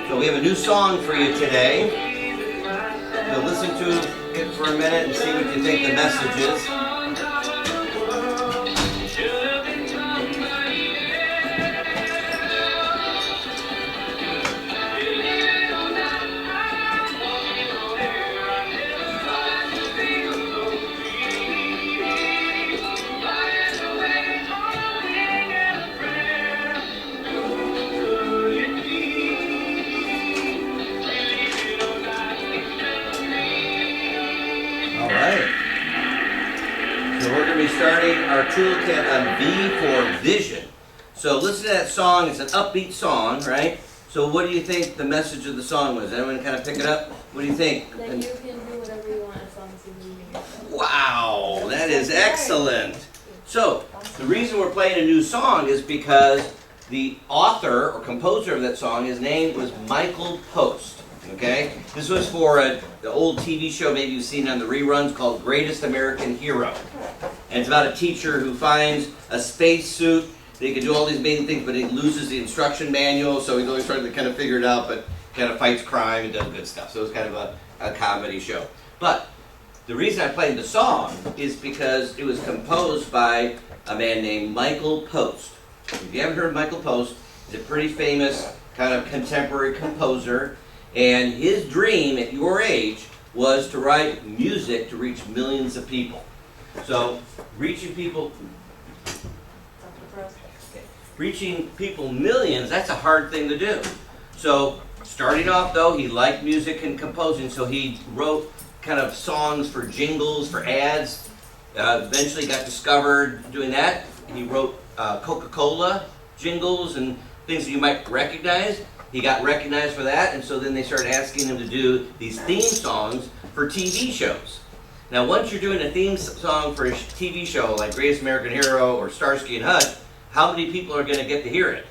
So we have a new song for you today. So listen to it for a minute and see what you think the message is. Starting our toolkit on V for vision. So listen to that song. It's an upbeat song, right? So what do you think the message of the song was? Anyone kind of pick it up? What do you think? That you can do whatever you want as long as you believe in yourself. Wow, that is excellent. So the reason we're playing a new song is because the author or composer of that song, his name was Michael Post. Okay? This was for the old TV show maybe you've seen on the reruns called Greatest American Hero. And it's about a teacher who finds a space suit. They can do all these amazing things, but he loses the instruction manual, so he's always trying to kind of figure it out, but kind of fights crime and does good stuff. So it was kind of a comedy show. But the reason I played the song is because it was composed by a man named Michael Post. If you haven't heard of Michael Post, he's a pretty famous kind of contemporary composer. And his dream at your age was to write music to reach millions of people. So reaching people millions, that's a hard thing to do. So starting off though, he liked music and composing, so he wrote kind of songs for jingles, for ads. Eventually got discovered doing that. He wrote Coca-Cola jingles and things that you might recognize. He got recognized for that, and so then they started asking him to do these theme songs for TV shows. Now, once you're doing a theme song for a TV show like Greatest American Hero or Starsky and Hutch, how many people are going to get to hear it?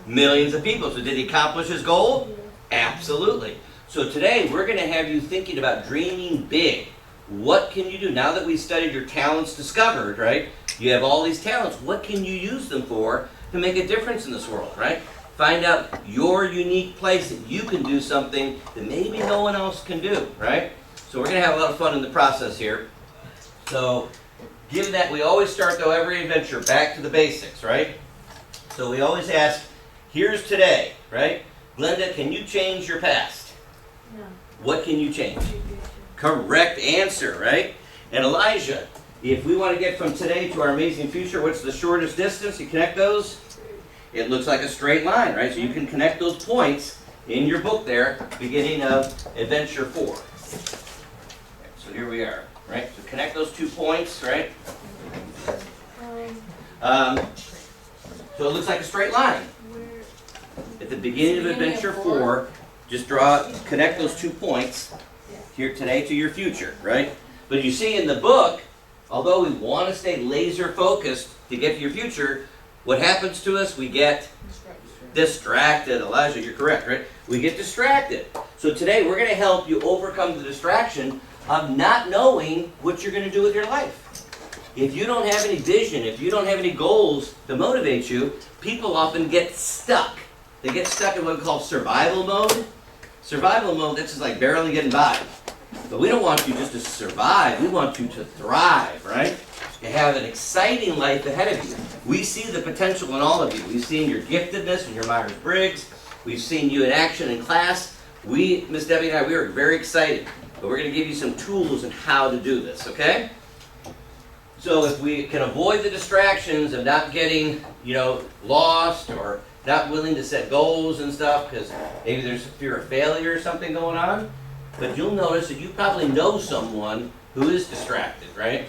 Millions of people. So did he accomplish his goal? Absolutely. So today, we're going to have you thinking about dreaming big. What can you do? Now that we've studied your talents discovered, right? You have all these talents. What can you use them for to make a difference in this world, right? Find out your unique place that you can do something that maybe no one else can do, right? So we're going to have a lot of fun in the process here. So given that we always start, though, every adventure back to the basics, right? So we always ask, here's today, right? Glenda, can you change your past? No. What can you change? Correct answer, right? And Elijah, if we want to get from today to our amazing future, what's the shortest distance? You connect those? It looks like a straight line, right? So you can connect those points in your book there, beginning of Adventure 4. So here we are, right? So connect those 2 points, right? So it looks like a straight line. At the beginning of Adventure 4, just connect those 2 points here today to your future, right? But you see in the book, although we want to stay laser focused to get to your future, what happens to us? We get distracted. Elijah, you're correct, right? We get distracted. So today we're going to help you overcome the distraction of not knowing what you're going to do with your life. If you don't have any vision, if you don't have any goals to motivate you, people often get stuck. They get stuck in what we call survival mode. Survival mode, that's just like barely getting by. But we don't want you just to survive. We want you to thrive, right? To have an exciting life ahead of you. We see the potential in all of you. We've seen your giftedness in your Myers-Briggs. We've seen you in action in class. Miss Debbie and I, we are very excited. But we're going to give you some tools on how to do this, okay? So if we can avoid the distractions of not getting, lost or not willing to set goals and stuff because maybe there's fear of failure or something going on. But you'll notice that you probably know someone who is distracted, right?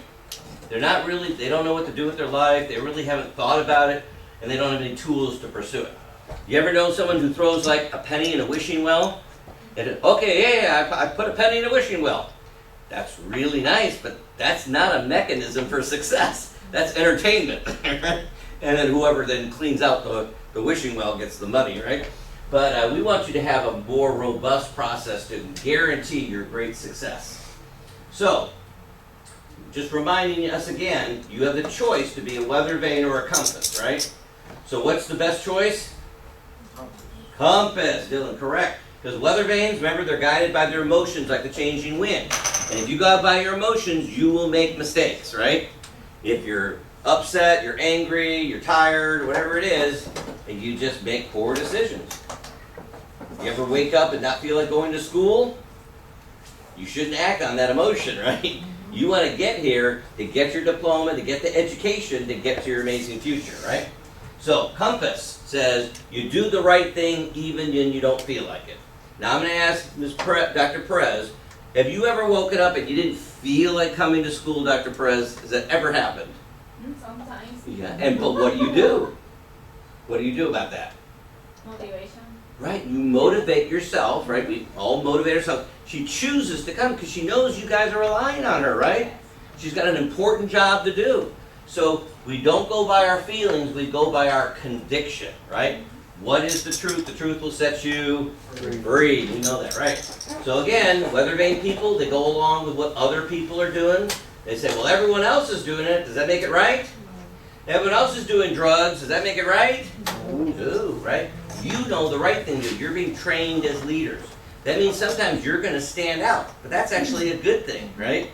They don't know what to do with their life, they really haven't thought about it, and they don't have any tools to pursue it. You ever know someone who throws like a penny in a wishing well? I put a penny in a wishing well. That's really nice, but that's not a mechanism for success. That's entertainment. And then whoever then cleans out the wishing well gets the money, right? But we want you to have a more robust process to guarantee your great success. So, just reminding us again, you have the choice to be a weather vane or a compass, right? So what's the best choice? Compass, Dylan, correct. Because weather vanes, remember, they're guided by their emotions like the changing wind. And if you go by your emotions, you will make mistakes, right? If you're upset, you're angry, you're tired, whatever it is, and you just make poor decisions. You ever wake up and not feel like going to school? You shouldn't act on that emotion, right? You want to get here to get your diploma, to get the education, to get to your amazing future, right? So, compass says you do the right thing even when you don't feel like it. Now I'm going to ask Dr. Perez, have you ever woken up and you didn't feel like coming to school, Dr. Perez? Has that ever happened? Sometimes. Yeah, but what do you do? What do you do about that? Motivation. Right, you motivate yourself, right? We all motivate ourselves. She chooses to come because she knows you guys are relying on her, right? She's got an important job to do. So we don't go by our feelings, we go by our conviction, right? What is the truth? The truth will set you free. We know that, right? So again, weather vane people, they go along with what other people are doing. They say, well, everyone else is doing it. Does that make it right? Everyone else is doing drugs. Does that make it right? No, right? You know the right thing to do. You're being trained as leaders. That means sometimes you're going to stand out, but that's actually a good thing, right?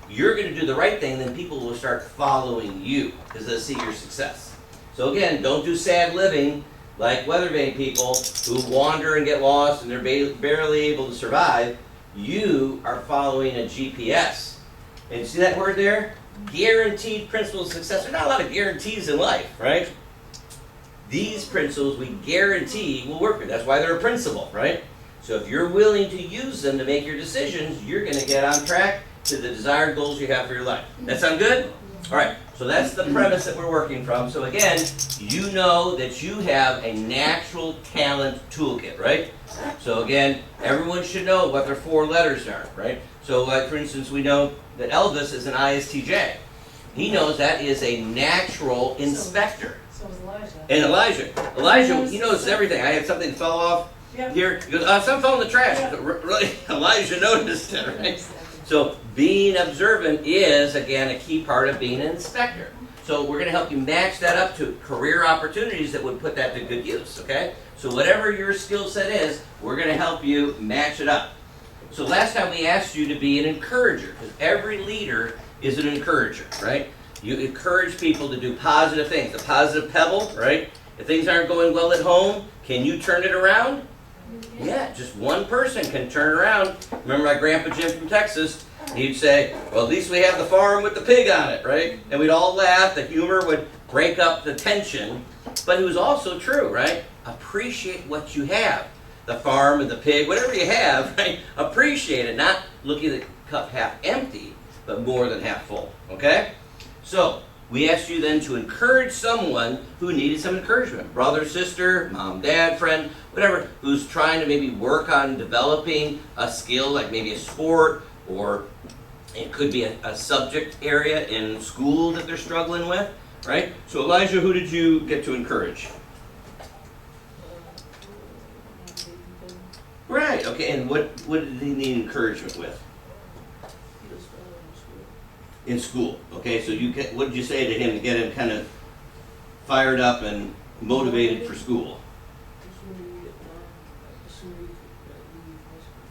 You're going to do the right thing, then people will start following you because they'll see your success. So again, don't do sad living like weather vane people who wander and get lost and they're barely able to survive. You are following a GPS. And see that word there? Guaranteed principles of success. There's not a lot of guarantees in life, right? These principles we guarantee will work for you. That's why they're a principle, right? So if you're willing to use them to make your decisions, you're going to get on track to the desired goals you have for your life. That sound good? All right, so that's the premise that we're working from. So again, you know that you have a natural talent toolkit, right? So again, everyone should know what their 4 letters are, right? So like for instance, we know that Elvis is an ISTJ. He knows that is a natural inspector. So is Elijah. And Elijah, he knows everything. I had something fell off here. He goes, something fell in the trash. Really, Elijah noticed it, right? So being observant is, again, a key part of being an inspector. So we're going to help you match that up to career opportunities that would put that to good use, okay? So whatever your skill set is, we're going to help you match it up. So last time we asked you to be an encourager, because every leader is an encourager, right? You encourage people to do positive things. The positive pebble, right? If things aren't going well at home, can you turn it around? Yeah, just one person can turn around. Remember my Grandpa Jim from Texas? He'd say, well, at least we have the farm with the pig on it, right? And we'd all laugh. The humor would break up the tension. But it was also true, right? Appreciate what you have. The farm and the pig, whatever you have, right? Appreciate it. Not looking at the cup half empty, but more than half full, okay? So, we asked you then to encourage someone who needed some encouragement. Brother, sister, mom, dad, friend, whatever, who's trying to maybe work on developing a skill, like maybe a sport, or it could be a subject area in school that they're struggling with, right? So Elijah, who did you get to encourage? Right, okay, and what did he need encouragement with? In school, okay, so what did you say to him to get him kind of fired up and motivated for school?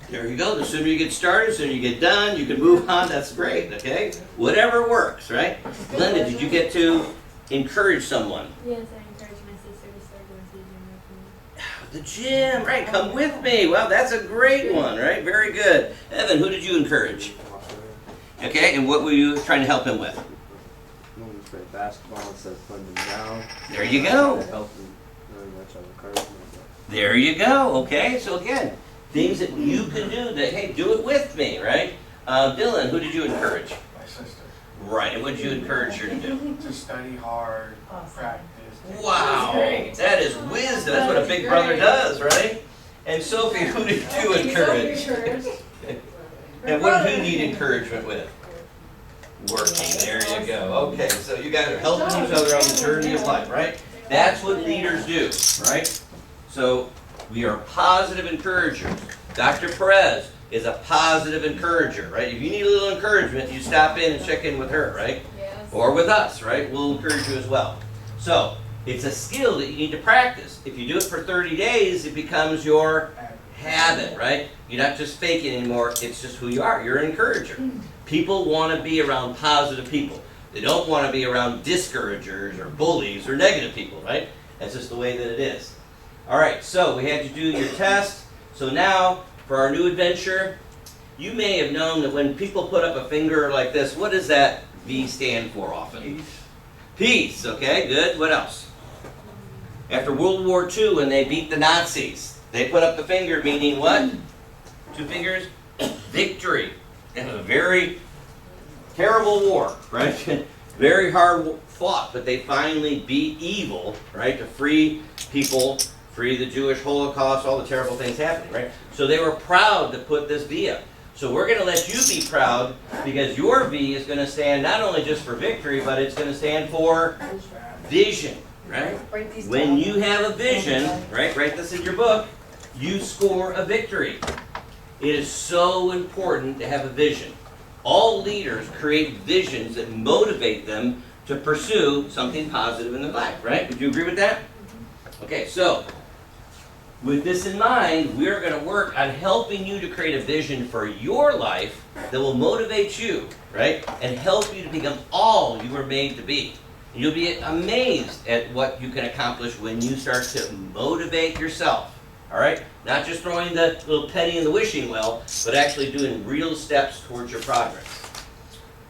There you go, the sooner you get started, the sooner you get done, you can move on, that's great, okay? Whatever works, right? Linda, did you get to encourage someone? Yes, I encourage my sister to start going to the gym with me. The gym, right, come with me. Well, that's a great one, right? Very good. Evan, who did you encourage? Okay, and what were you trying to help him with? Play basketball instead of putting him down. There you go. Help him very much on encouragement. There you go, okay? So again, things that you can do that, hey, do it with me, right? Dylan, who did you encourage? My sister. Right, and what did you encourage her to do? To study hard, practice. Wow, that is wisdom. That's what a big brother does, right? And Sophie, who did you encourage? And what did you need encouragement with? Working, there you go. Okay, so you guys are helping each other on the journey of life, right? That's what leaders do, right? So we are positive encouragers. Dr. Perez is a positive encourager, right? If you need a little encouragement, you stop in and check in with her, right? Yes. Or with us, right? We'll encourage you as well. So, It's a skill that you need to practice. If you do it for 30 days, it becomes your habit, right? You're not just faking anymore, it's just who you are. You're an encourager. People want to be around positive people. They don't want to be around discouragers or bullies or negative people, right? That's just the way that it is. All right, so we had you do your test. So now, for our new adventure, you may have known that when people put up a finger like this, what does that V stand for often? Peace. Peace, okay, good. What else? After World War II, when they beat the Nazis, they put up the finger meaning what? Two fingers? Victory. It was a very terrible war, right? Very hard fought, but they finally beat evil, right? To free people, free the Jewish Holocaust, all the terrible things happening, right? So they were proud to put this V up. So we're going to let you be proud because your V is going to stand not only just for victory, but it's going to stand for vision, right? When you have a vision, right, write this in your book, you score a victory. It is so important to have a vision. All leaders create visions that motivate them to pursue something positive in their life, right? Would you agree with that? Okay, so with this in mind, we're going to work on helping you to create a vision for your life that will motivate you, right? And help you to become all you were made to be. And you'll be amazed at what you can accomplish when you start to motivate yourself, all right? Not just throwing the little penny in the wishing well, but actually doing real steps towards your progress.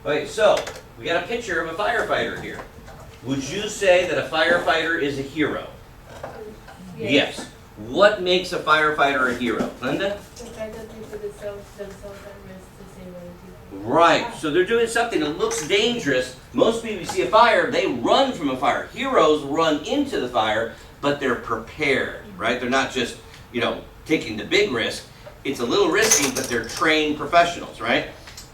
Okay, so we got a picture of a firefighter here. Would you say that a firefighter is a hero? Yes. What makes a firefighter a hero? Linda? The fact that they put themselves at risk to save other people. Right. So they're doing something that looks dangerous. Most people, you see a fire, they run from a fire. Heroes run into the fire, but they're prepared, right? They're not just, taking the big risk. It's a little risky, but they're trained professionals, right?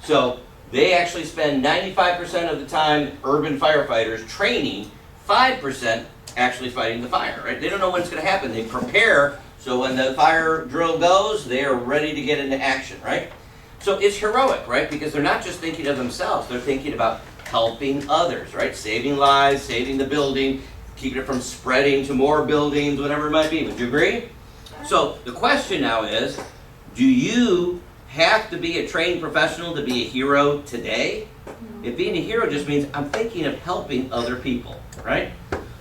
So they actually spend 95% of the time, urban firefighters, training, 5% actually fighting the fire, right? They don't know when it's going to happen. They prepare, so when the fire drill goes, they are ready to get into action, right? So it's heroic, right? Because they're not just thinking of themselves. They're thinking about helping others, right? Saving lives, saving the building, keeping it from spreading to more buildings, whatever it might be. Would you agree? So the question now is, do you have to be a trained professional to be a hero today? If being a hero just means I'm thinking of helping other people, right?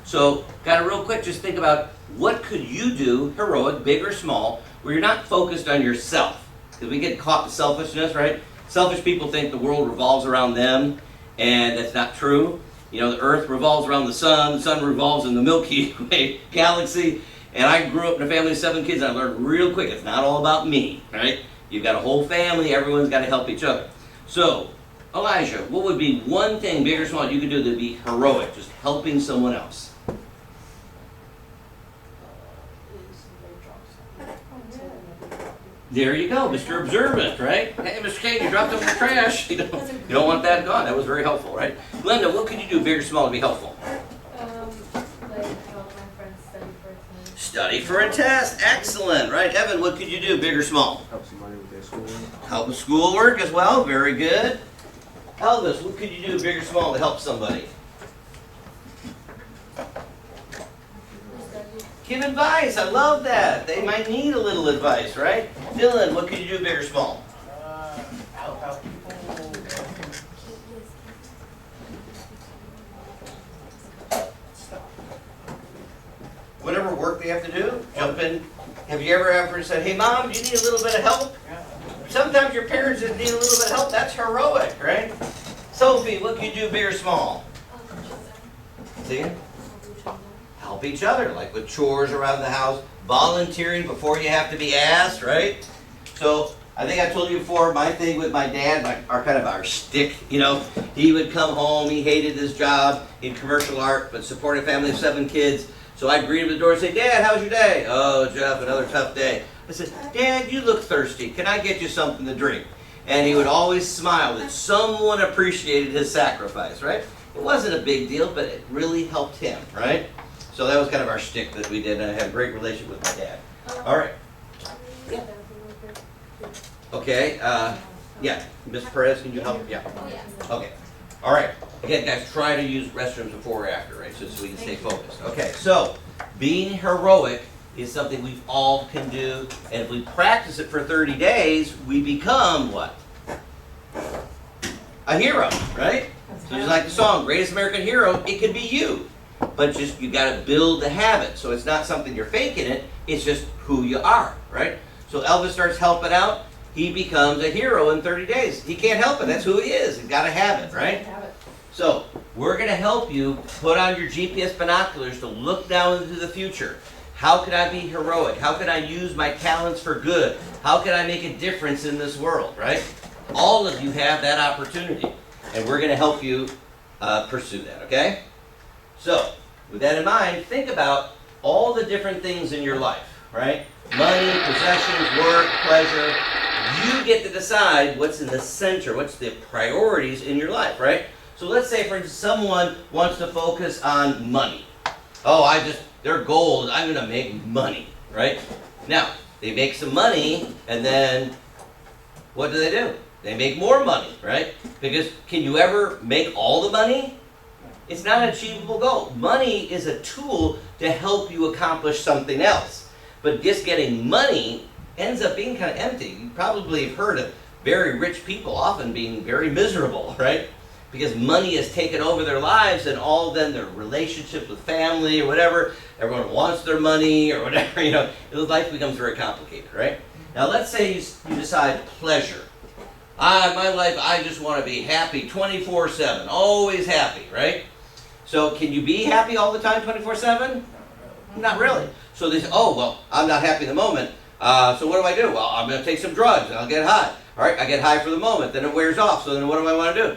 So, got to real quick just think about what could you do, heroic, big or small, where you're not focused on yourself. Because we get caught in selfishness, right? Selfish people think the world revolves around them, and that's not true. The earth revolves around the sun revolves in the Milky Way galaxy, and I grew up in a family of 7 kids, and I learned real quick, it's not all about me, right? You've got a whole family, everyone's got to help each other. So, Elijah, what would be one thing, big or small, you could do that would be heroic, just helping someone else? There you go, Mr. Observant, right? Hey, Mr. Kane, you dropped up the trash. You don't want that gone. That was very helpful, right? Linda, what could you do, big or small, to be helpful? Like help my friends study for a test. Study for a test. Excellent, right? Evan, what could you do, big or small? Help somebody with their schoolwork. Help with schoolwork as well. Very good. Elvis, what could you do, big or small, to help somebody? Give advice. I love that. They might need a little advice, right? Dylan, what could you do, big or small? Help out people. Whatever work they have to do, jump in. Have you ever said, hey, Mom, do you need a little bit of help? Yeah. Sometimes your parents just need a little bit of help. That's heroic, right? Sophie, what can you do, big or small? See it? Help each other, like with chores around the house, volunteering before you have to be asked, right? So I think I told you before, my thing with my dad, our shtick, he would come home, he hated his job in commercial art, but supported a family of 7 kids. So I'd greet him at the door and say, Dad, how's your day? Oh, Jeff, another tough day. I said, Dad, you look thirsty. Can I get you something to drink? And he would always smile that someone appreciated his sacrifice, right? It wasn't a big deal, but it really helped him, right? So that was kind of our shtick that we did, and I had a great relationship with my dad. All right. Okay, yeah, Ms. Perez, can you help? Yeah. Okay. All right. Again, guys, try to use restrooms before or after, right? So we can stay focused. Okay, so being heroic is something we all can do. And if we practice it for 30 days, we become what? A hero, right? So just like the song, Greatest American Hero, it could be you. But just, you got to build the habit. So it's not something you're faking it, it's just who you are, right? So Elvis starts helping out, he becomes a hero in 30 days. He can't help it, that's who he is. He's got to have it, right? So we're going to help you put on your GPS binoculars to look down into the future. How can I be heroic? How can I use my talents for good? How can I make a difference in this world, right? All of you have that opportunity, and we're going to help you pursue that, okay? So, with that in mind, think about all the different things in your life, right? Money, possessions, work, pleasure. You get to decide what's in the center, what's the priorities in your life, right? So let's say, for instance, someone wants to focus on money. Oh, their goal is I'm going to make money, right? Now, they make some money, and then what do? They make more money, right? Because can you ever make all the money? It's not an achievable goal. Money is a tool to help you accomplish something else. But just getting money ends up being kind of empty. You probably have heard of very rich people often being very miserable, right? Because money has taken over their lives, and all then their relationships with family or whatever, everyone wants their money or whatever, life becomes very complicated, right? Now let's say you decide pleasure. My life, I just want to be happy 24/7, always happy, right? So can you be happy all the time 24/7? Not really. So they say, oh, well, I'm not happy in the moment, so what do? Well, I'm going to take some drugs and I'll get high. All right, I get high for the moment, then it wears off, so then what do I want to do?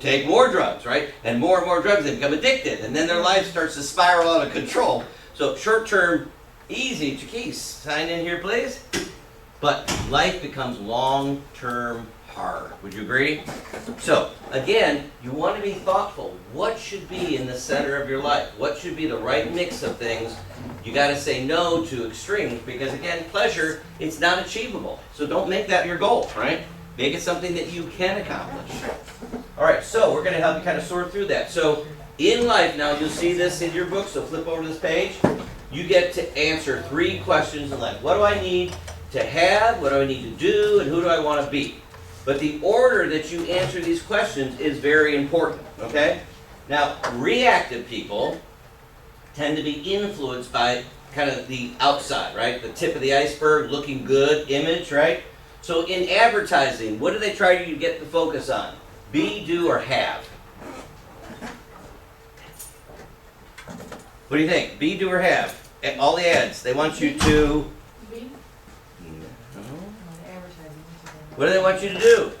Take more drugs, right? And more drugs, they become addicted, and then their life starts to spiral out of control. So short-term, easy, Chiquise, sign in here, please. But life becomes long-term hard. Would you agree? So, again, you want to be thoughtful. What should be in the center of your life? What should be the right mix of things? You got to say no to extremes because, again, pleasure, it's not achievable. So don't make that your goal, right? Make it something that you can accomplish. All right, so we're going to help you kind of sort through that. So in life now, you'll see this in your book, so flip over to this page. You get to answer 3 questions in life. What do I need to have? What do I need to do? And who do I want to be? But the order that you answer these questions is very important, okay? Now, reactive people tend to be influenced by kind of the outside, right? The tip of the iceberg, looking good, image, right? So in advertising, what do they try to get the focus on? Be, do, or have? What do you think? Be, do, or have? All the ads, they want you to... What do they want you to do?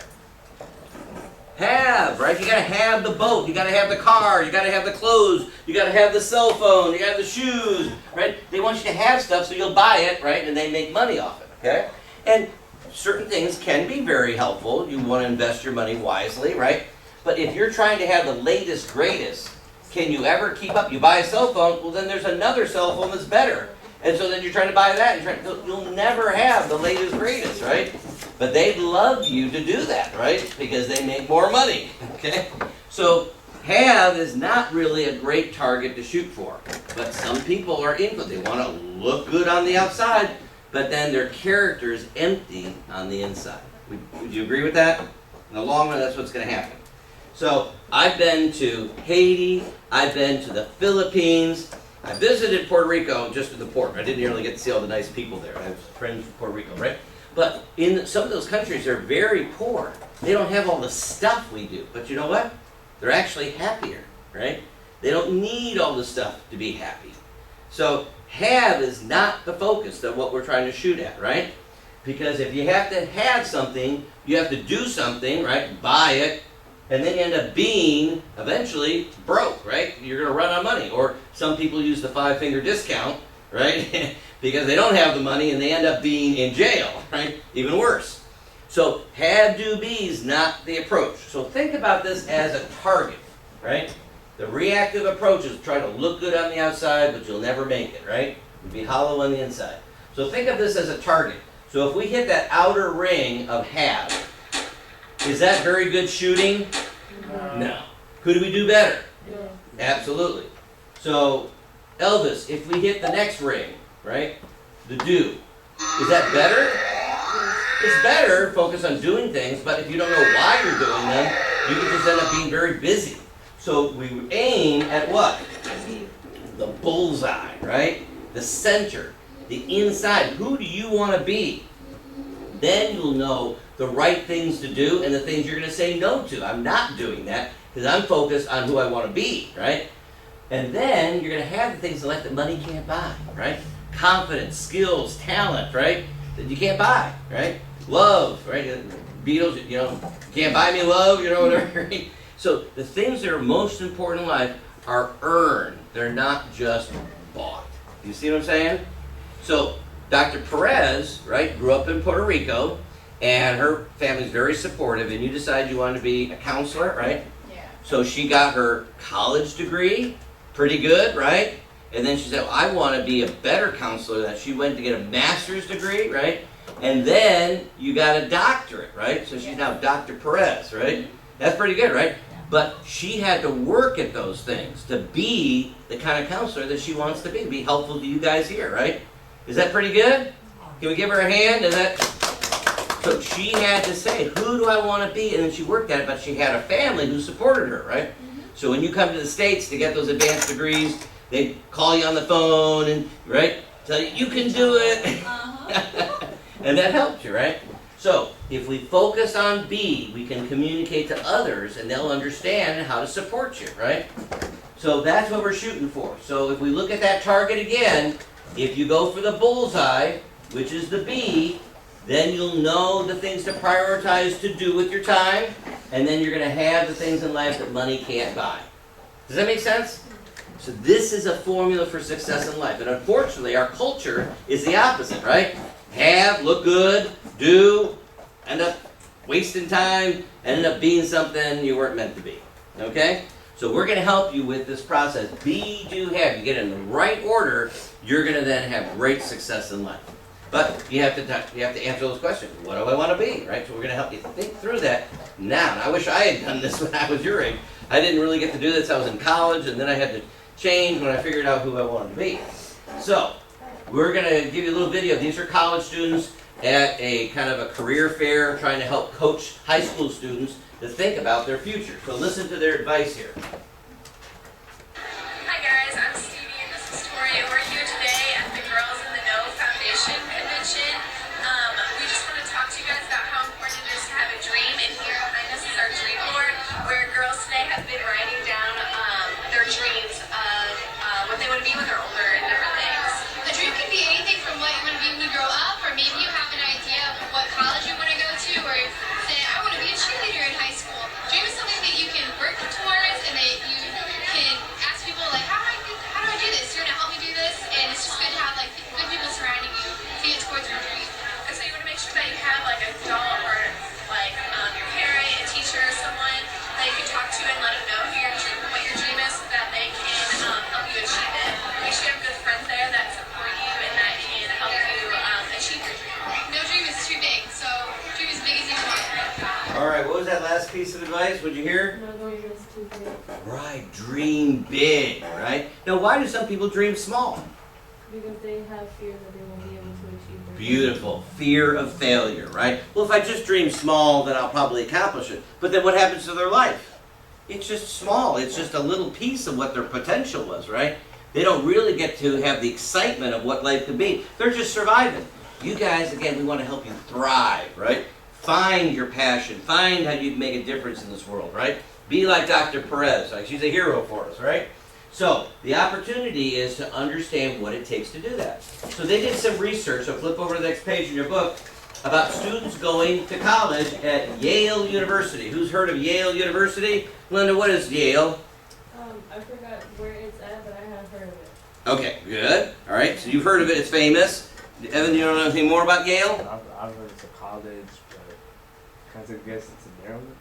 Have, right? You gotta have the boat, you gotta have the car, you gotta have the clothes, you gotta have the cell phone, you gotta have the shoes, right? They want you to have stuff so you'll buy it, right? And they make money off it, okay? And certain things can be very helpful. You want to invest your money wisely, right? But if you're trying to have the latest, greatest, can you ever keep up? You buy a cell phone, well then there's another cell phone that's better. And so then you're trying to buy that, and you'll never have the latest, greatest, right? But they'd love you to do that, right? Because they make more money, okay? So have is not really a great target to shoot for. But some people are into it. They want to look good on the outside, but then their character is empty on the inside. Would you agree with that? In the long run, that's what's going to happen. So I've been to Haiti. I've been to the Philippines. I visited Puerto Rico just in the port. I didn't really get to see all the nice people there. I have friends from Puerto Rico, right? But in some of those countries, they're very poor. They don't have all the stuff we do. But you know what? They're actually happier, right? They don't need all the stuff to be happy. So have is not the focus of what we're trying to shoot at, right? Because if you have to have something, you have to do something, right? Buy it. And then you end up being, eventually, broke, right? You're going to run out of money. Or some people use the 5-finger discount, right? Because they don't have the money and they end up being in jail, right? Even worse. So have, do, be is not the approach. So think about this as a target, right? The reactive approach is try to look good on the outside, but you'll never make it, right? You'll be hollow on the inside. So think of this as a target. So if we hit that outer ring of have, is that very good shooting? No. Could we do better? Yeah. Absolutely. So, Elvis, if we hit the next ring, right? The do. Is that better? It's better, focus on doing things, but if you don't know why you're doing them, you can just end up being very busy. So we aim at what? The bullseye, right? The center, the inside. Who do you want to be? Then you'll know the right things to do and the things you're going to say no to. I'm not doing that because I'm focused on who I want to be, right? And then you're going to have the things in life that money can't buy, right? Confidence, skills, talent, right? That you can't buy, right? Love, right? Beatles, you know, can't buy me love, you know, whatever. Right? So the things that are most important in life are earned. They're not just bought. You see what I'm saying? So Dr. Perez, right, grew up in Puerto Rico, and her family's very supportive, and you decided you wanted to be a counselor, right? Yeah. So she got her college degree, pretty good, right? And then she said, well, I want to be a better counselor. That she went to get a master's degree, right? And then you got a doctorate, right? So she's now Dr. Perez, right? That's pretty good, right? But she had to work at those things to be the kind of counselor that she wants to be helpful to you guys here, right? Is that pretty good? Can we give her a hand? Is that? So she had to say, who do I want to be? And then she worked at it, but she had a family who supported her, right? So when you come to the States to get those advanced degrees, they call you on the phone and, right, tell you, you can do it. And that helps you, right? So if we focus on B, we can communicate to others and they'll understand how to support you, right? So that's what we're shooting for. So if we look at that target again, if you go for the bullseye, which is the B, then you'll know the things to prioritize to do with your time, and then you're going to have the things in life that money can't buy. Does that make sense? So this is a formula for success in life. And unfortunately, our culture is the opposite, right? Have, look good, do, end up wasting time, end up being something you weren't meant to be. Okay? So we're going to help you with this process. Be, do, have. You get it in the right order, you're going to then have great success in life. But you have to answer those questions. What do I want to be, right? So we're going to help you think through that now. And I wish I had done this when I was your age. I didn't really get to do this. I was in college, and then I had to change when I figured out who I wanted to be. So we're going to give you a little video. These are college students at a kind of a career fair trying to help coach high school students to think about their future. So listen to their advice here. Hi guys, I'm Stevie and this is Tori, and we're here today at the Girls in the Know Foundation Convention. We just want to talk to you guys about how important it is to have a dream, and here behind us is our dream board, where girls today have been writing down their dreams of what they want to be when they're older and different things. A dream can be anything from what you want to be when you grow up, or maybe you have an idea of what college you want to go to, or say, I want to be a cheerleader in high school. Dream is something that you can work towards and that you can ask people, like, how do I do this? You're going to help me do this? And it's just good to have, like, good people surrounding you to get towards your dream. And so you want to make sure that you have like an adult or like your parent, a teacher, or someone that you can talk to and let them know what your dream is, so that they can help you achieve it. Make sure you have good friends there that support you and that can help you achieve your dream. No dream is too big, so dream as big as you want. All right, what was that last piece of advice? What'd you hear? No dream is too big. Right, dream big, right? Now, why do some people dream small? Because they have fear that they won't be able to achieve their Beautiful. Fear of failure, right? Well, if I just dream small, then I'll probably accomplish it. But then what happens to their life? It's just small. It's just a little piece of what their potential was, right? They don't really get to have the excitement of what life could be. They're just surviving. You guys, again, we want to help you thrive, right? Find your passion. Find how you can make a difference in this world, right? Be like Dr. Perez. Like, she's a hero for us, right? So the opportunity is to understand what it takes to do that. So they did some research, so flip over to the next page in your book, about students going to college at Yale University. Who's heard of Yale University? Linda, what is Yale? I forgot where it's at, but I have heard of it. Okay, good. All right, so you've heard of it. It's famous. Evan, you don't know anything more about Yale? I've heard it's a college, but can I guess it's in Maryland?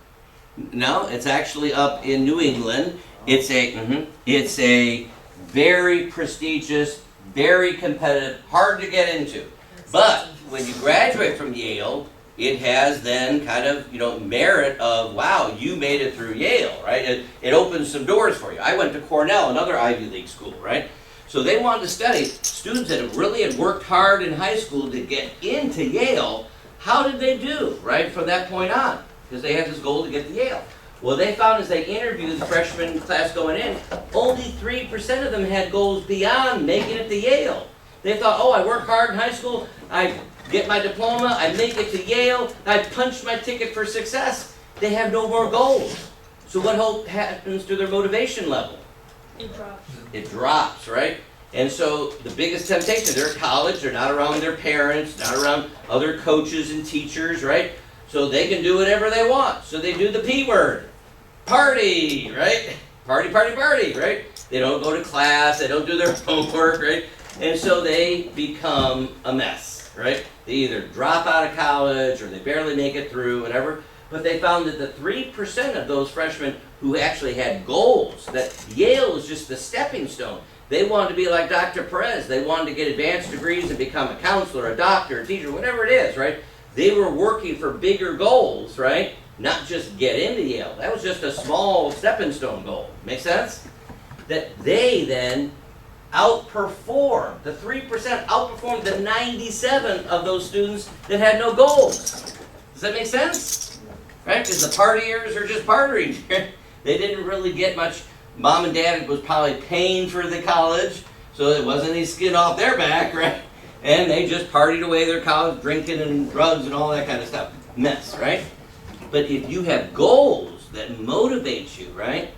No, it's actually up in New England. It's a very prestigious, very competitive, hard to get into. But when you graduate from Yale, it has then kind of, merit of, wow, you made it through Yale, right? It opens some doors for you. I went to Cornell, another Ivy League school, right? So they wanted to study students that really had worked hard in high school to get into Yale. How did they do, right, from that point on? Because they had this goal to get to Yale. Well, they found as they interviewed the freshman class going in, only 3% of them had goals beyond making it to Yale. They thought, oh, I work hard in high school, I get my diploma, I make it to Yale, I punch my ticket for success. They have no more goals. So what happens to their motivation level? It drops. It drops, right? And so the biggest temptation, they're at college, they're not around their parents, not around other coaches and teachers, right? So they can do whatever they want. So they do the P word. Party, right? Party, party, party, right? They don't go to class, they don't do their homework, right? And so they become a mess, right? They either drop out of college or they barely make it through, whatever. But they found that the 3% of those freshmen who actually had goals, that Yale was just the stepping stone. They wanted to be like Dr. Perez. They wanted to get advanced degrees and become a counselor, a doctor, a teacher, whatever it is, right? They were working for bigger goals, right? Not just get into Yale. That was just a small stepping stone goal. Make sense? That they then outperformed, the 3% outperformed the 97 of those students that had no goals. Does that make sense? Right? Because the partiers are just partying. They didn't really get much. Mom and dad was probably paying for the college, so it wasn't any skin off their back, right? And they just partied away their college, drinking and drugs and all that kind of stuff. Mess, right? But if you have goals that motivate you, right?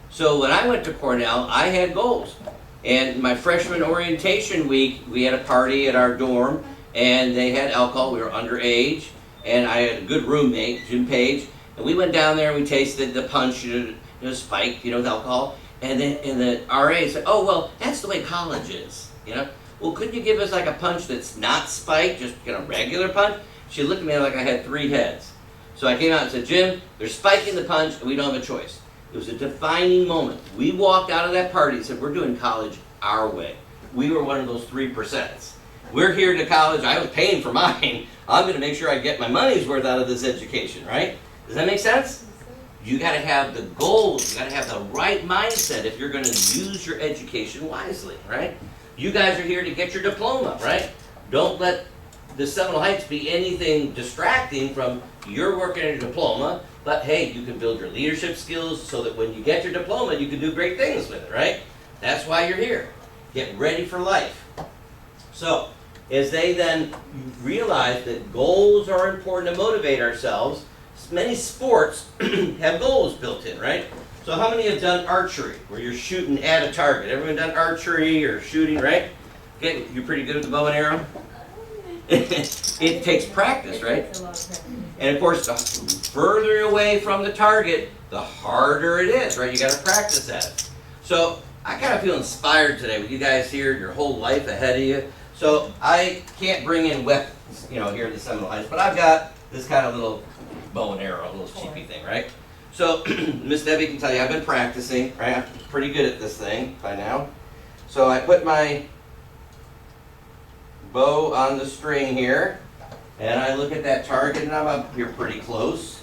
So when I went to Cornell, I had goals. And my freshman orientation week, we had a party at our dorm, and they had alcohol. We were underage, and I had a good roommate, Jim Page, and we went down there and we tasted the punch, spike, with alcohol. And then the RA said, oh, well, that's the way college is, Well, couldn't you give us like a punch that's not spiked, just regular punch? She looked at me like I had 3 heads. So I came out and said, Jim, they're spiking the punch, and we don't have a choice. It was a defining moment. We walked out of that party and said, we're doing college our way. We were one of those 3%. We're here to college. I was paying for mine. I'm going to make sure I get my money's worth out of this education, right? Does that make sense? You got to have the goals. You got to have the right mindset if you're going to use your education wisely, right? You guys are here to get your diploma, right? Don't let the Seminole Heights be anything distracting from your working on your diploma, but hey, you can build your leadership skills so that when you get your diploma, you can do great things with it, right? That's why you're here. Get ready for life. So, as they then realize that goals are important to motivate ourselves, many sports have goals built in, right? So how many have done archery, where you're shooting at a target? Everyone done archery or shooting, right? Okay, you're pretty good with the bow and arrow? It takes practice, right? It's a lot of practice. And of course, the further away from the target, the harder it is, right? You got to practice that. So I kind of feel inspired today with you guys here, your whole life ahead of you. So I can't bring in weapons, here at the Seminole Heights, but I've got this kind of little bow and arrow, a little cheapy thing, right? So Miss Debbie can tell you I've been practicing, right? I'm pretty good at this thing by now. So I put my bow on the string here, and I look at that target, and I'm up here pretty close.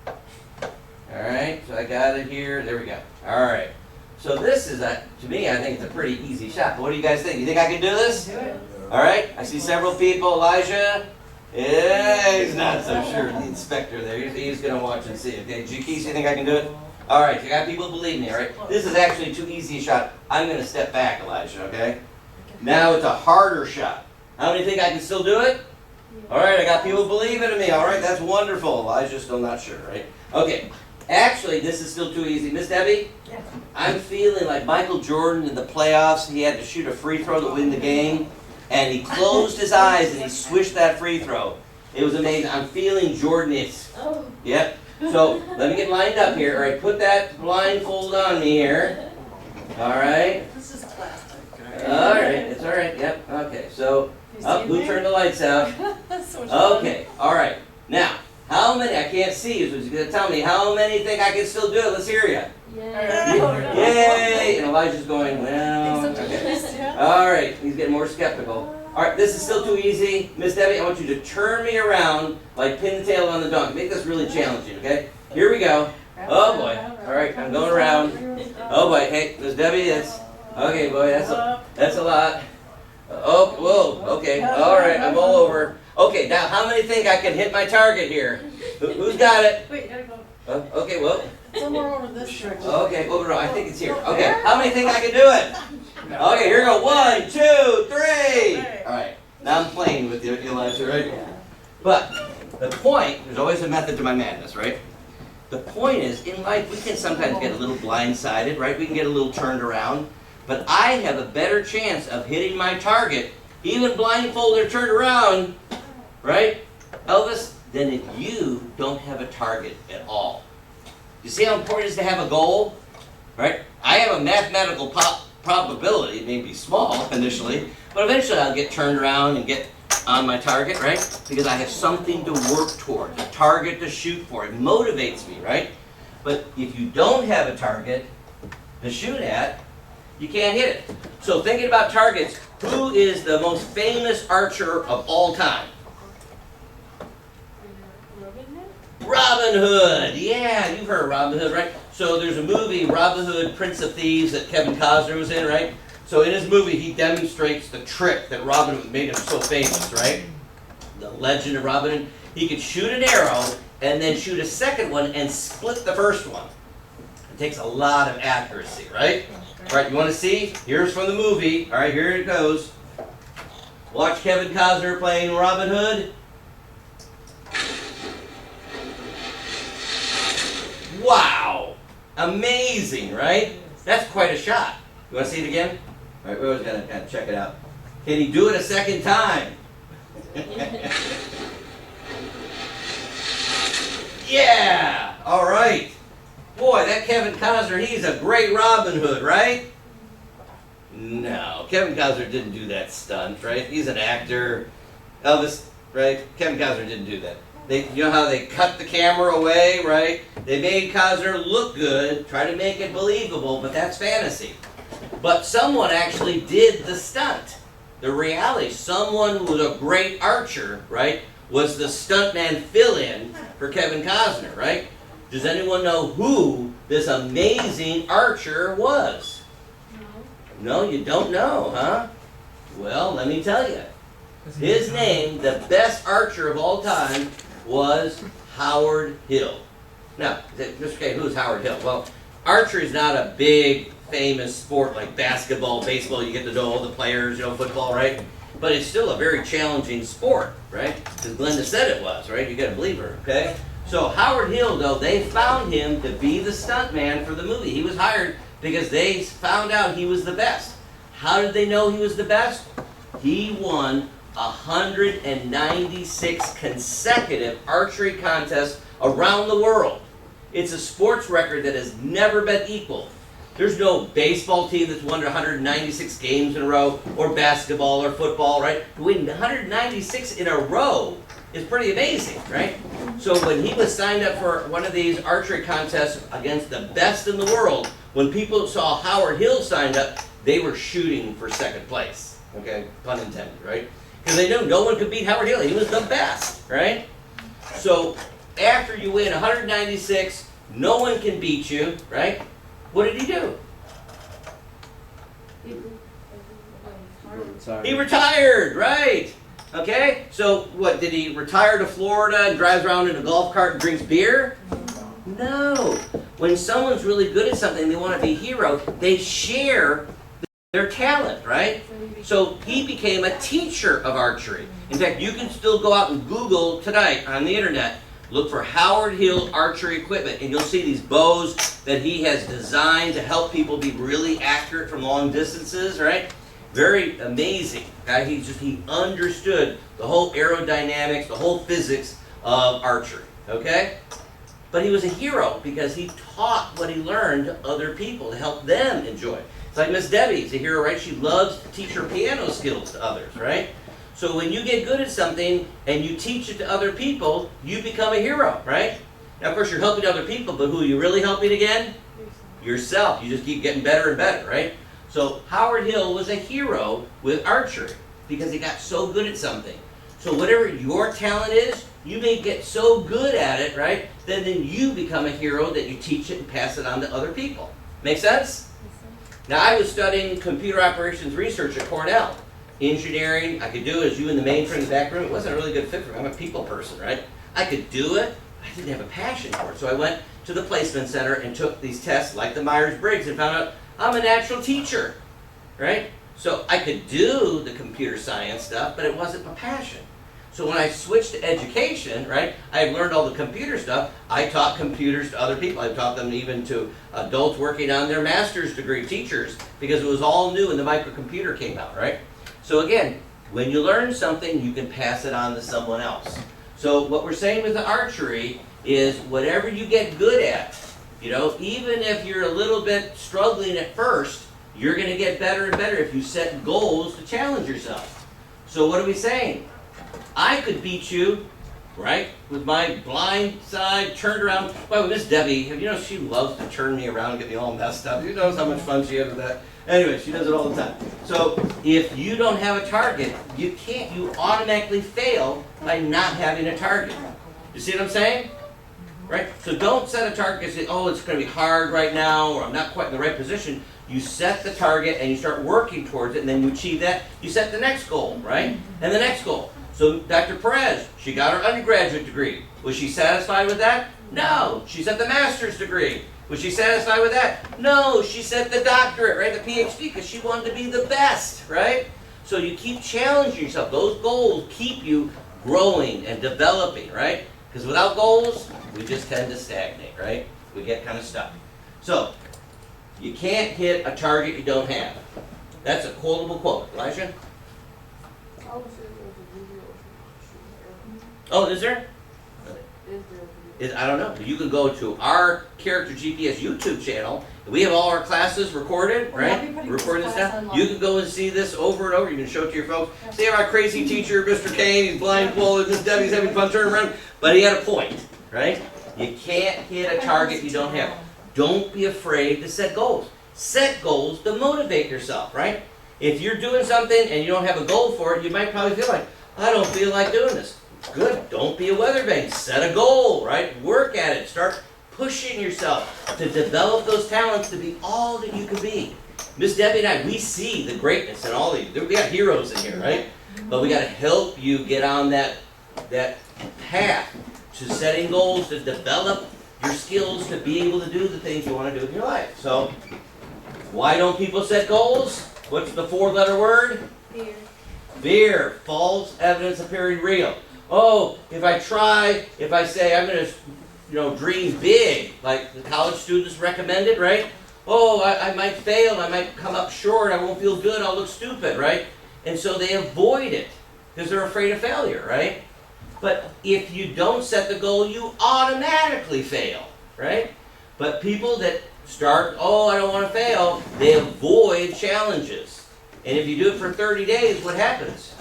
All right, so I got it here. There we go. All right. So this is, to me, I think it's a pretty easy shot. But what do you guys think? You think I can do this? Do it. All right. I see several people. Elijah. Yeah, he's not so sure. The inspector there. He's going to watch and see. Okay, Jaquise, you think I can do it? All right. You got people who believe me, all right? This is actually too easy a shot. I'm going to step back, Elijah, okay? Now it's a harder shot. How many think I can still do it? All right, I got people believing in me. All right, that's wonderful. Elijah's still not sure, right? Okay. Actually, this is still too easy. Miss Debbie? Yeah. I'm feeling like Michael Jordan in the playoffs. He had to shoot a free throw to win the game, and he closed his eyes and he swished that free throw. It was amazing. I'm feeling Jordan-esque. Oh. Yep. So let me get lined up here. All right, put that blindfold on me here. All right. This is plastic. All right. It's all right. Yep. Okay. So, who turned the lights out? Okay. All right. Now, how many? I can't see you, so he's going to tell me how many think I can still do it. Let's hear you. Yeah. Yay! And Elijah's going, well, okay. All right, he's getting more skeptical. All right, this is still too easy. Miss Debbie, I want you to turn me around like pin the tail on the donkey. Make this really challenging, okay? Here we go. Oh boy. All right, I'm going around. Oh boy, hey, Miss Debbie, okay, boy, that's a lot. Oh, whoa, okay, all right, I'm all over. Okay, now how many think I can hit my target here? Who's got it? Wait, gotta go. Okay, well, Somewhere over this direction. okay, well, no, I think it's here. Okay, how many think I can do it? Okay, here we go. 1, 2, 3. All right, now I'm playing with you, Elijah, right? But the point, there's always a method to my madness, right? The point is, in life, we can sometimes get a little blindsided, right? We can get a little turned around. But I have a better chance of hitting my target, even blindfolded or turned around, right, Elvis, than if you don't have a target at all. You see how important it is to have a goal? Right? I have a mathematical probability, it may be small initially, but eventually I'll get turned around and get on my target, right? Because I have something to work towards, a target to shoot for. It motivates me, right? But if you don't have a target to shoot at, you can't hit it. So thinking about targets, who is the most famous archer of all time? Robin Hood. Yeah, you've heard of Robin Hood, right? So there's a movie, Robin Hood, Prince of Thieves, that Kevin Costner was in, right? So in his movie, he demonstrates the trick that Robin Hood made him so famous, right? The legend of Robin Hood. He could shoot an arrow and then shoot a second one and split the first one. It takes a lot of accuracy, right? All right, you want to see? Here's from the movie. All right, here it goes. Watch Kevin Costner playing Robin Hood. Wow! Amazing, right? That's quite a shot. You want to see it again? All right, we always got to kind of check it out. Can he do it a second time? Yeah! All right. Boy, that Kevin Costner, he's a great Robin Hood, right? No, Kevin Costner didn't do that stunt, right? He's an actor. Elvis, right? Kevin Costner didn't do that. You know how they cut the camera away, right? They made Costner look good, try to make it believable, but that's fantasy. But someone actually did the stunt. The reality, someone who was a great archer, right, was the stuntman fill-in for Kevin Costner, right? Does anyone know who this amazing archer was? No, you don't know, huh? Well, let me tell you. His name, the best archer of all time, was Howard Hill. Now, Mr. K, who's Howard Hill? Well, archery is not a big, famous sport like basketball, baseball. You get to know all the players, football, right? But it's still a very challenging sport, right? Because Glenda said it was, right? You got to believe her, okay? So Howard Hill, though, they found him to be the stuntman for the movie. He was hired because they found out he was the best. How did they know he was the best? He won 196 consecutive archery contests around the world. It's a sports record that has never been equaled. There's no baseball team that's won 196 games in a row, or basketball or football, right? To win 196 in a row is pretty amazing, right? So when he was signed up for one of these archery contests against the best in the world, when people saw Howard Hill signed up, they were shooting for second place. Okay, pun intended, right? Because they knew no one could beat Howard Hill. He was the best, right? So after you win 196, no one can beat you, right? What did he do? He retired, right? Okay, so what, did he retire to Florida and drives around in a golf cart and drinks beer? No. When someone's really good at something, they want to be a hero, they share their talent, right? So he became a teacher of archery. In fact, you can still go out and Google tonight on the internet, look for Howard Hill archery equipment, and you'll see these bows that he has designed to help people be really accurate from long distances, right? Very amazing. He understood the whole aerodynamics, the whole physics of archery, okay? But he was a hero because he taught what he learned to other people to help them enjoy it. It's like Miss Debbie's a hero, right? She loves to teach her piano skills to others, right? So when you get good at something and you teach it to other people, you become a hero, right? Now, of course, you're helping other people, but who are you really helping again? Yourself. You just keep getting better and better, right? So Howard Hill was a hero with archery. because he got so good at something. So whatever your talent is, you may get so good at it, right? Then you become a hero that you teach it and pass it on to other people. Make sense? Now I was studying computer operations research at Cornell. Engineering, I could do it as you in the mainframe in the back room. It wasn't a really good fit for me. I'm a people person, right? I could do it. I didn't have a passion for it. So I went to the placement center and took these tests like the Myers-Briggs and found out I'm a natural teacher, right? So I could do the computer science stuff, but it wasn't my passion. So when I switched to education, right, I learned all the computer stuff. I taught computers to other people. I taught them even to adults working on their master's degree, teachers, because it was all new and the microcomputer came out, right? So again, when you learn something, you can pass it on to someone else. So what we're saying with the archery is whatever you get good at, you know, even if you're a little bit struggling at first, you're going to get better and better if you set goals to challenge yourself. So what are we saying? I could beat you, right, with my blind side turned around. Well, Miss Debbie, you know, she loves to turn me around and get me all messed up. You know how much fun she has with that. Anyway, she does it all the time. So if you don't have a target, you automatically fail by not having a target. You see what I'm saying? Right? So don't set a target and say, oh, it's going to be hard right now, or I'm not quite in the right position. You set the target and you start working towards it, and then you achieve that. You set the next goal, right? And the next goal. So Dr. Perez, she got her undergraduate degree. Was she satisfied with that? No. She set the master's degree. Was she satisfied with that? No. She set the doctorate, right? The PhD, because she wanted to be the best, right? So you keep challenging yourself. Those goals keep you growing and developing, right? Because without goals, we just tend to stagnate, right? We get kind of stuck. So you can't hit a target you don't have. That's a quotable quote. Elijah? I would say there's a video of shooting Oh, is there? arrows. Is there a video? I don't know. You can go to our Character GPS YouTube channel. We have all our classes recorded, Well, right? everybody Recorded puts stuff. class online. You can go and see this over and over. You can show it to your folks. Say our crazy teacher, Mr. Kane, he's blindfolded, Miss Debbie's having fun turning around. But he had a point, right? You can't hit a target you don't have. Don't be afraid to set goals. Set goals to motivate yourself, right? If you're doing something and you don't have a goal for it, you might probably feel like, I don't feel like doing this. Good, don't be a weathervane. Set a goal, right? Work at it. Start pushing yourself to develop those talents to be all that you can be. Miss Debbie and I, we see the greatness in all of you. We got heroes in here, right? But we got to help you get on that path to setting goals, to develop your skills to be able to do the things you want to do in your life. So, why don't people set goals? What's the four-letter word? Fear. Fear. False evidence appearing real. Oh, if I say I'm going to, dream big, like the college students recommended, right? Oh, I might fail, I might come up short, I won't feel good, I'll look stupid, right? And so they avoid it because they're afraid of failure, right? But if you don't set the goal, you automatically fail, right? But people that start, oh, I don't want to fail, they avoid challenges. And if you do it for 30 days, what happens?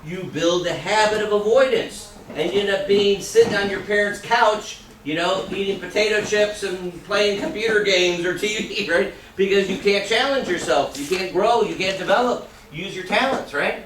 You build a habit of avoidance. And you end up sitting on your parents' couch, eating potato chips and playing computer games or TV, right? Because you can't challenge yourself. You can't grow. You can't develop. Use your talents, right?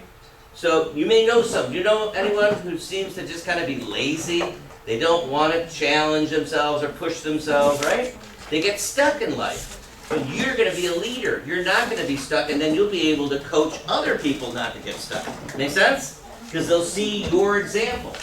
So you may know some. Do you know anyone who seems to just kind of be lazy? They don't want to challenge themselves or push themselves, right? They get stuck in life. But you're going to be a leader. You're not going to be stuck, and then you'll be able to coach other people not to get stuck. Make sense? Because they'll see your example.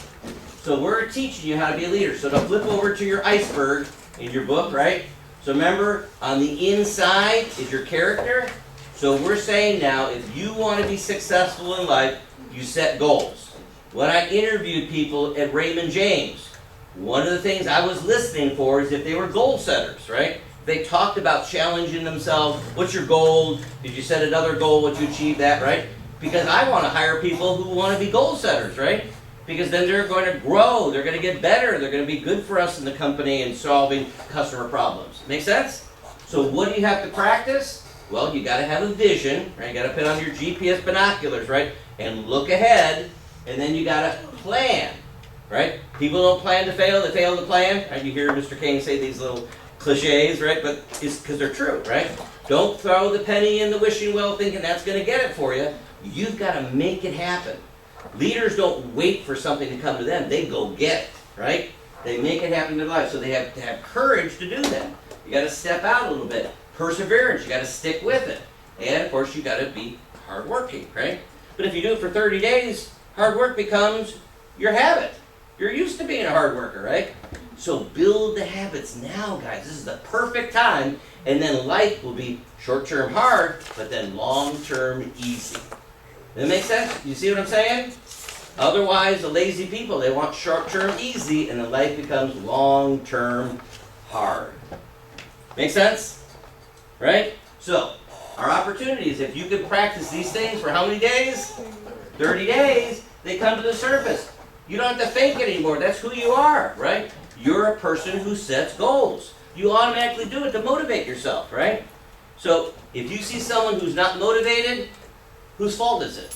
So we're teaching you how to be a leader. So to flip over to your iceberg in your book, right? So remember, on the inside is your character. So we're saying now, if you want to be successful in life, you set goals. When I interviewed people at Raymond James, one of the things I was listening for is if they were goal setters, right? They talked about challenging themselves. What's your goal? Did you set another goal? Would you achieve that, right? Because I want to hire people who want to be goal setters, right? Because then they're going to grow, they're going to get better, they're going to be good for us in the company and solving customer problems. Make sense? So what do you have to practice? Well, you got to have a vision, right? You got to put on your GPS binoculars, right? And look ahead, and then you got to plan, right? People don't plan to fail, they fail to plan. Right? You hear Mr. Kane say these little cliches, right? But it's because they're true, right? Don't throw the penny in the wishing well thinking that's going to get it for you. You've got to make it happen. Leaders don't wait for something to come to them. They go get it, right? They make it happen in their life. So they have to have courage to do that. You got to step out a little bit. Perseverance. You got to stick with it. And, of course, you got to be hardworking, right? But if you do it for 30 days, hard work becomes your habit. You're used to being a hard worker, right? So build the habits now, guys. This is the perfect time. And then life will be short-term hard, but then long-term easy. Does that make sense? You see what I'm saying? Otherwise, the lazy people, they want short-term easy, and then life becomes long-term hard. Make sense? Right? So, our opportunities, if you can practice these things for how many days? 30 days, they come to the surface. You don't have to fake it anymore. That's who you are, right? You're a person who sets goals. You automatically do it to motivate yourself, right? So, if you see someone who's not motivated, whose fault is it?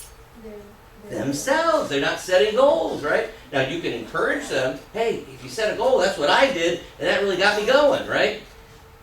Themselves. They're not setting goals, right? Now, you can encourage them. Hey, if you set a goal, that's what I did, and that really got me going, right?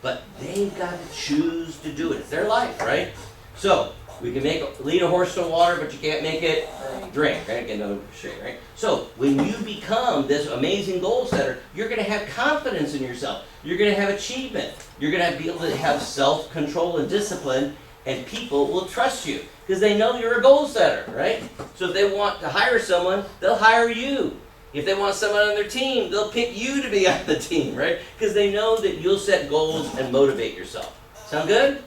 But they've got to choose to do it. It's their life, right? So, we can lead a horse to water, but you can't make it drink, right? Get no shade, right? So, when you become this amazing goal setter, you're going to have confidence in yourself. You're going to have achievement. You're going to be able to have self-control and discipline, and people will trust you because they know you're a goal setter, right? So if they want to hire someone, they'll hire you. If they want someone on their team, they'll pick you to be on the team, right? Because they know that you'll set goals and motivate yourself. Sound good?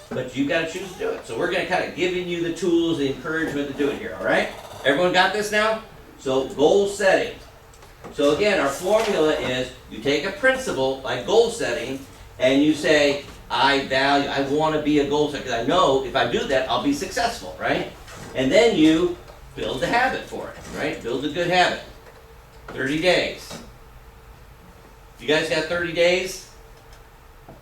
But you got to choose to do it. So we're going to kind of giving you the tools, the encouragement to do it here, all right? Everyone got this now? So goal setting. So again, our formula is you take a principle like goal setting and you say, I want to be a goal setter because I know if I do that, I'll be successful, right? And then you build the habit for it, right? Build a good habit. 30 days. You guys got 30 days?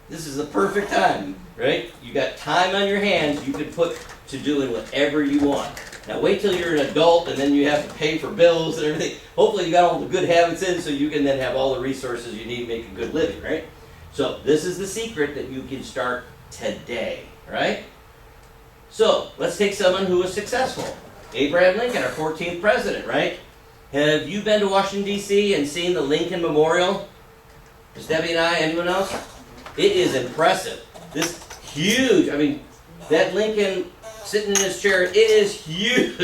This is the perfect time, right? You got time on your hands you can put to doing whatever you want. Now wait till you're an adult and then you have to pay for bills and everything. Hopefully you got all the good habits in so you can then have all the resources you need to make a good living, right? So this is the secret that you can start today, right? So let's take someone who was successful. Abraham Lincoln, our 14th president, right? Have you been to Washington, D.C. and seen the Lincoln Memorial? Just Debbie and I, anyone else? It is impressive. This huge, I mean, that Lincoln sitting in his chair, it is huge.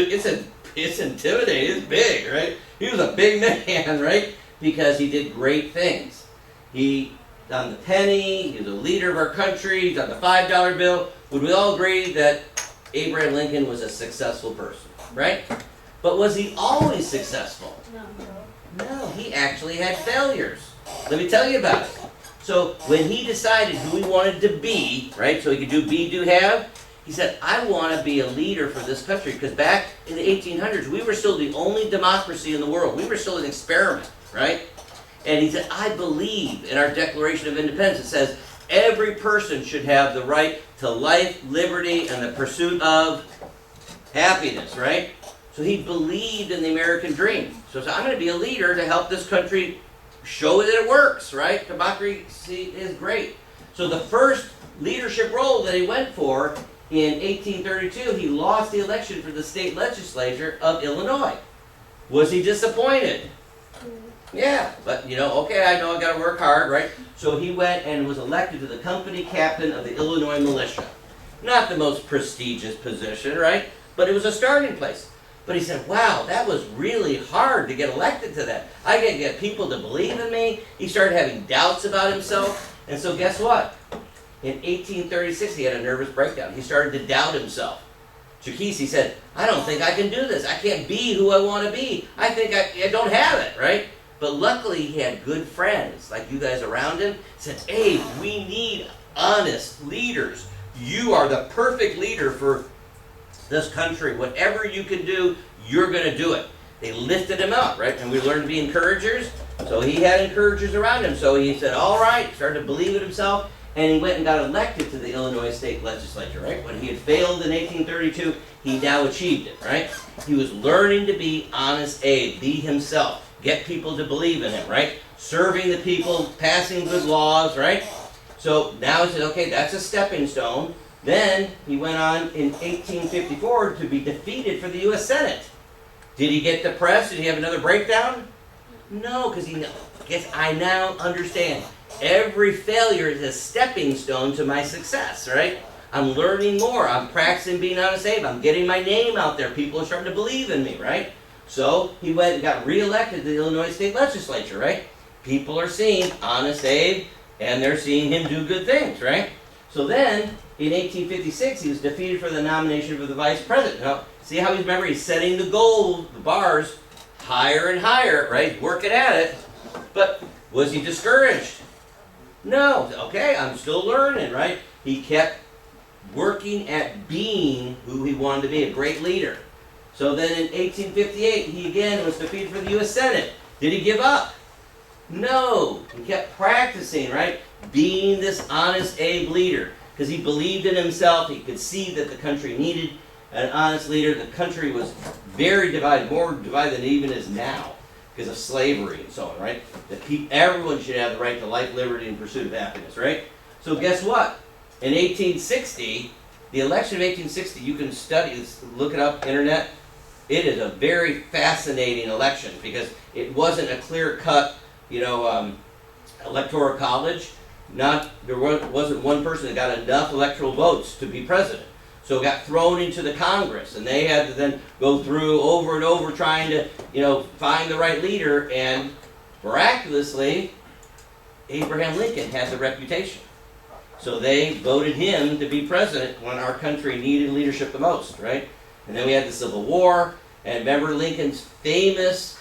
It's intimidating, it's big, right? He was a big man, right? Because he did great things. He on the penny, he was a leader of our country, he's on the $5 bill. Would we all agree that Abraham Lincoln was a successful person, right? But was he always successful? No, he actually had failures. Let me tell you about it. So when he decided who he wanted to be, right, so he could do be, do, have, he said, I want to be a leader for this country because back in the 1800s, we were still the only democracy in the world. We were still an experiment, right? And he said, I believe in our Declaration of Independence. It says, every person should have the right to life, liberty, and the pursuit of happiness, right? So he believed in the American dream. So he said, I'm going to be a leader to help this country show that it works, right? Democracy is great. So the first leadership role that he went for in 1832, he lost the election for the state legislature of Illinois. Was he disappointed? Yeah, but okay, I know I got to work hard, right? So he went and was elected to the company captain of the Illinois militia. Not the most prestigious position, right? But it was a starting place. But he said, wow, that was really hard to get elected to that. I can't get people to believe in me. He started having doubts about himself. And so guess what? In 1836, he had a nervous breakdown. He started to doubt himself. He said, I don't think I can do this. I can't be who I want to be. I think I don't have it, right? But luckily, he had good friends, like you guys around him. He said, hey, we need honest leaders. You are the perfect leader for this country. Whatever you can do, you're going to do it. They lifted him up, right? And we learned to be encouragers. So he had encouragers around him. So he said, all right, started to believe in himself. And he went and got elected to the Illinois state legislature, right? When he had failed in 1832, he now achieved it, right? He was learning to be honest Abe, be himself. Get people to believe in him, right? serving the people, passing good laws, right? So now he said, okay, that's a stepping stone. Then he went on in 1854 to be defeated for the U.S. Senate. Did he get depressed? Did he have another breakdown? No, because I now understand. Every failure is a stepping stone to my success, right? I'm learning more. I'm practicing being honest Abe. I'm getting my name out there. People are starting to believe in me, right? So he went and got reelected to the Illinois State Legislature, right? People are seeing Honest Abe, and they're seeing him do good things, right? So then, in 1856, he was defeated for the nomination for the vice president. Now, see how he's setting the goal, the bars, higher and higher, right? He's working at it. But was he discouraged? No. Okay, I'm still learning, right? He kept working at being who he wanted to be, a great leader. So then in 1858, he again was defeated for the U.S. Senate. Did he give up? No. He kept practicing, right? Being this honest Abe leader. Because he believed in himself. He could see that the country needed an honest leader. The country was very divided, more divided than it even is now, because of slavery and so on, right? Everyone should have the right to life, liberty, and pursuit of happiness, right? So guess what? In 1860, the election of 1860, you can study this, look it up, internet. It is a very fascinating election because it wasn't a clear-cut, electoral college. There wasn't one person that got enough electoral votes to be president. So it got thrown into the Congress, and they had to then go through over and over trying to, find the right leader, and miraculously, Abraham Lincoln had the reputation. So they voted him to be president when our country needed leadership the most, right? And then we had the Civil War, and remember Lincoln's famous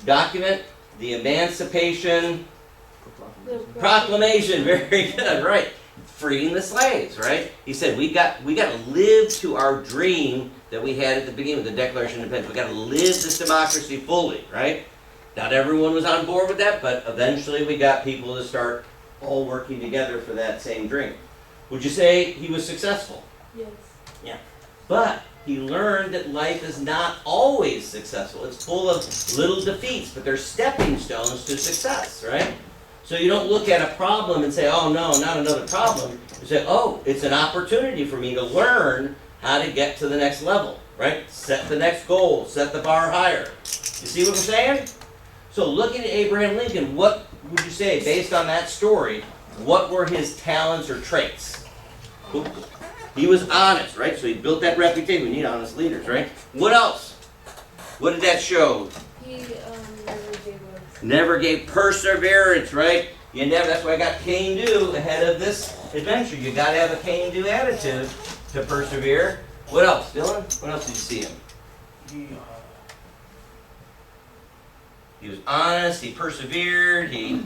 document, the Emancipation Proclamation, very good, right? Freeing the slaves, right? He said we got to live to our dream that we had at the beginning of the Declaration of Independence. We got to live this democracy fully, right? Not everyone was on board with that, but eventually we got people to start all working together for that same dream. Would you say he was successful? Yes. Yeah. But he learned that life is not always successful. It's full of little defeats, but they're stepping stones to success, right? So you don't look at a problem and say, oh no, not another problem. You say, oh, it's an opportunity for me to learn how to get to the next level, right? Set the next goal, set the bar higher. You see what we're saying? So looking at Abraham Lincoln, what would you say, based on that story, what were his talents or traits? He was honest, right? So he built that reputation. We need honest leaders, right? What else? What did that show? He never gave up. Never gave perseverance, right? That's why I got can-do ahead of this adventure. You got to have a can-do attitude to persevere. What else, Dylan? What else did you see him? He was honest. He persevered. Did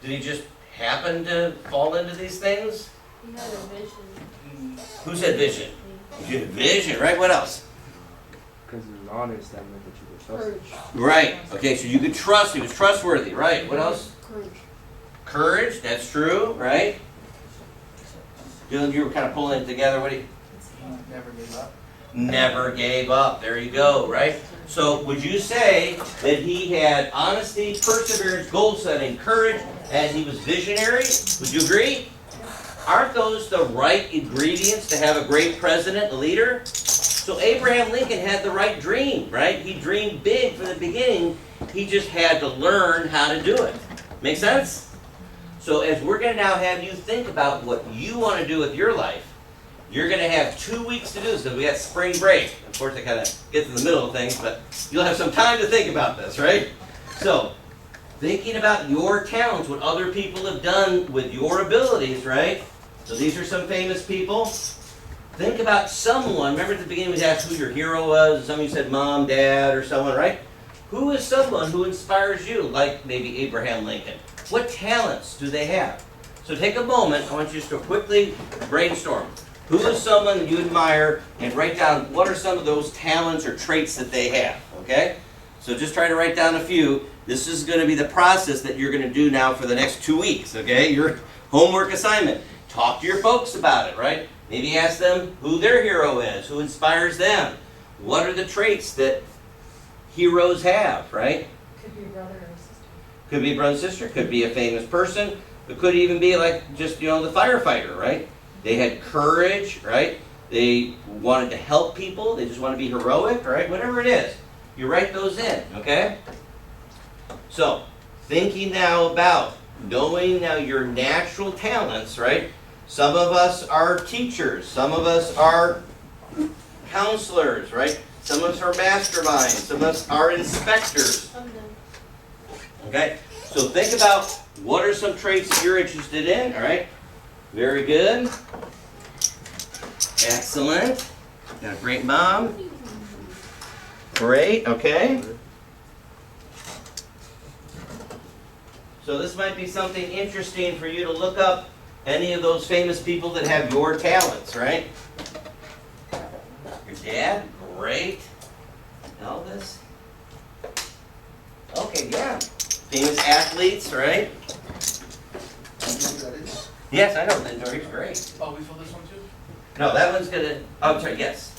he just happen to fall into these things? He had a vision. Who said vision? You had vision, right? What else? Because he was honest, that meant that you could trust him. Courage. Right. Okay, so you could trust. He was trustworthy, right? What else? Courage. Courage. That's true, right? Dylan, you were kind of pulling it together. What do you? Never gave up. Never gave up. There you go, right? So would you say that he had honesty, perseverance, goal setting, courage, and he was visionary? Would you agree? Aren't those the right ingredients to have a great president, a leader? So Abraham Lincoln had the right dream, right? He dreamed big from the beginning. He just had to learn how to do it. Make sense? So as we're going to now have you think about what you want to do with your life, you're going to have 2 weeks to do this because we got spring break. Of course, I kind of get to the middle of things, but you'll have some time to think about this, right? So, thinking about your talents, what other people have done with your abilities, right? So these are some famous people. Think about someone. Remember at the beginning we asked who your hero was? Some of you said mom, dad, or someone, right? Who is someone who inspires you, like maybe Abraham Lincoln? What talents do they have? So take a moment. I want you just to quickly brainstorm. Who is someone that you admire, and write down what are some of those talents or traits that they have, okay? So just try to write down a few. This is going to be the process that you're going to do now for the next 2 weeks, okay? Your homework assignment. Talk to your folks about it, right? Maybe ask them who their hero is, who inspires them. What are the traits that heroes have, right? Could be a brother or a sister. Could be a brother and sister, could be a famous person, it could even be like just, the firefighter, right? They had courage, right? They wanted to help people, they just want to be heroic, right? Whatever it is, you write those in, okay? So, thinking now about knowing now your natural talents, right? Some of us are teachers, some of us are counselors, right? Some of us are masterminds, some of us are inspectors. Okay? So think about what are some traits that you're interested in, all right? Very good. Excellent. Got a great mom. Great, okay. So this might be something interesting for you to look up any of those famous people that have your talents, right? Your dad, great. Elvis. Okay, yeah. Famous athletes, right? Yes, I know Lindor, great. Oh, we fill this one too? No, that one's gonna, oh, I'm sorry, yes.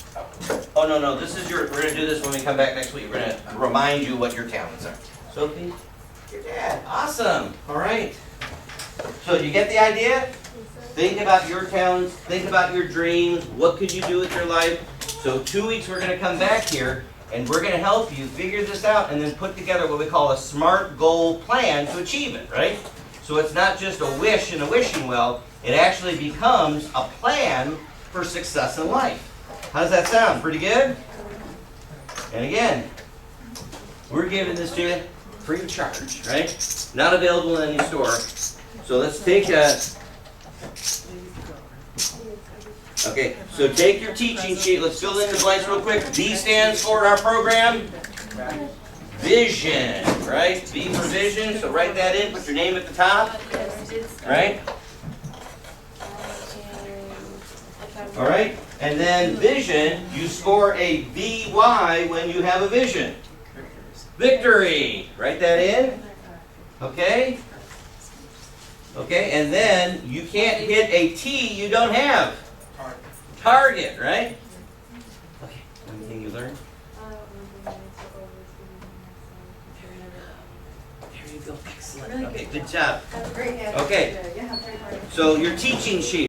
Oh, no, this is we're gonna do this when we come back next week. We're gonna remind you what your talents are. Sophie, your dad, awesome, all right. So you get the idea? Think about your talents, think about your dreams, what could you do with your life? So 2 weeks we're gonna come back here and we're gonna help you figure this out and then put together what we call a SMART goal plan to achieve it, right? So it's not just a wish in a wishing well, it actually becomes a plan for success in life. How does that sound? Pretty good? And again, we're giving this to you free of charge, right? Not available in any store. So let's take okay, so take your teaching sheet. Let's fill in the blanks real quick. V stands for our program. Vision, right? V for vision, so write that in, put your name at the top, right? All right, and then vision, you score a VY when you have a vision. Victory, write that in, okay? Okay, and then you can't hit a T you don't have. Target, right? Okay, anything you learned? There you go, excellent. Okay, good job. Okay, so your teaching sheet.